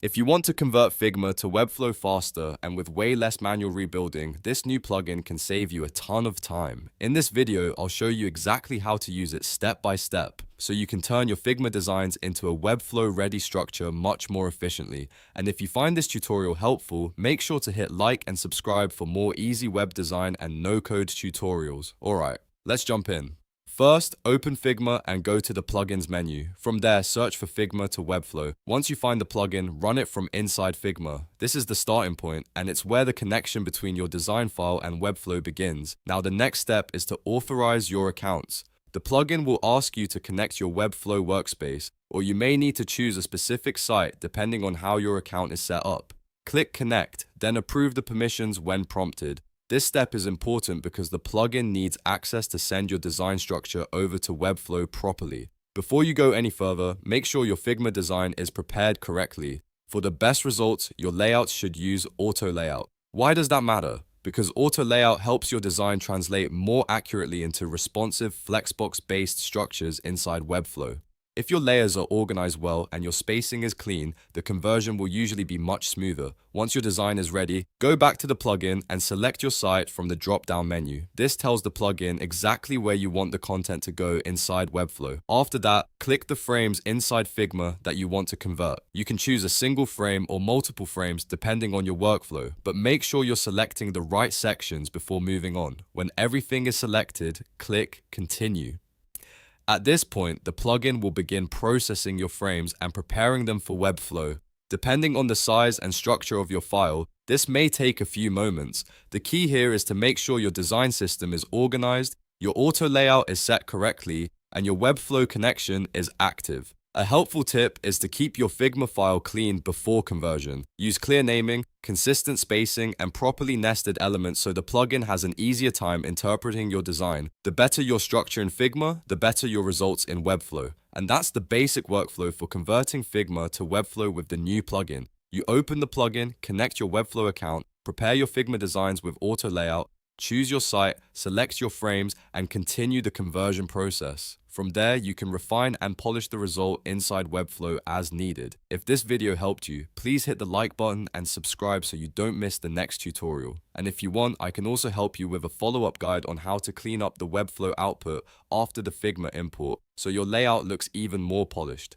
If you want to convert Figma to Webflow faster and with way less manual rebuilding, this new plugin can save you a ton of time. In this video, I'll show you exactly how to use it step by step, so you can turn your Figma designs into a Webflow-ready structure much more efficiently. And if you find this tutorial helpful, make sure to hit like and subscribe for more easy web design and no-code tutorials. Alright, let's jump in. First, open Figma and go to the Plugins menu. From there, search for Figma to Webflow. Once you find the plugin, run it from inside Figma. This is the starting point, and it's where the connection between your design file and Webflow begins. Now, the next step is to authorize your accounts. The plugin will ask you to connect your Webflow workspace, or you may need to choose a specific site depending on how your account is set up. Click Connect, then approve the permissions when prompted. This step is important because the plugin needs access to send your design structure over to Webflow properly. Before you go any further, make sure your Figma design is prepared correctly. For the best results, your layouts should use auto layout. Why does that matter? Because auto layout helps your design translate more accurately into responsive Flexbox-based structures inside Webflow. If your layers are organized well and your spacing is clean, the conversion will usually be much smoother. Once your design is ready, go back to the plugin and select your site from the drop-down menu. This tells the plugin exactly where you want the content to go inside Webflow. After that, click the frames inside Figma that you want to convert. You can choose a single frame or multiple frames depending on your workflow, but make sure you're selecting the right sections before moving on. When everything is selected, click Continue. At this point, the plugin will begin processing your frames and preparing them for Webflow. Depending on the size and structure of your file, this may take a few moments. The key here is to make sure your design system is organized, your auto layout is set correctly, and your Webflow connection is active. A helpful tip is to keep your Figma file clean before conversion. Use clear naming, consistent spacing, and properly nested elements so the plugin has an easier time interpreting your design. The better your structure in Figma, the better your results in Webflow. And that's the basic workflow for converting Figma to Webflow with the new plugin. You open the plugin, connect your Webflow account, prepare your Figma designs with auto layout, choose your site, select your frames, and continue the conversion process. From there, you can refine and polish the result inside Webflow as needed. If this video helped you, please hit the like button and subscribe so you don't miss the next tutorial. And if you want, I can also help you with a follow-up guide on how to clean up the Webflow output after the Figma import, so your layout looks even more polished.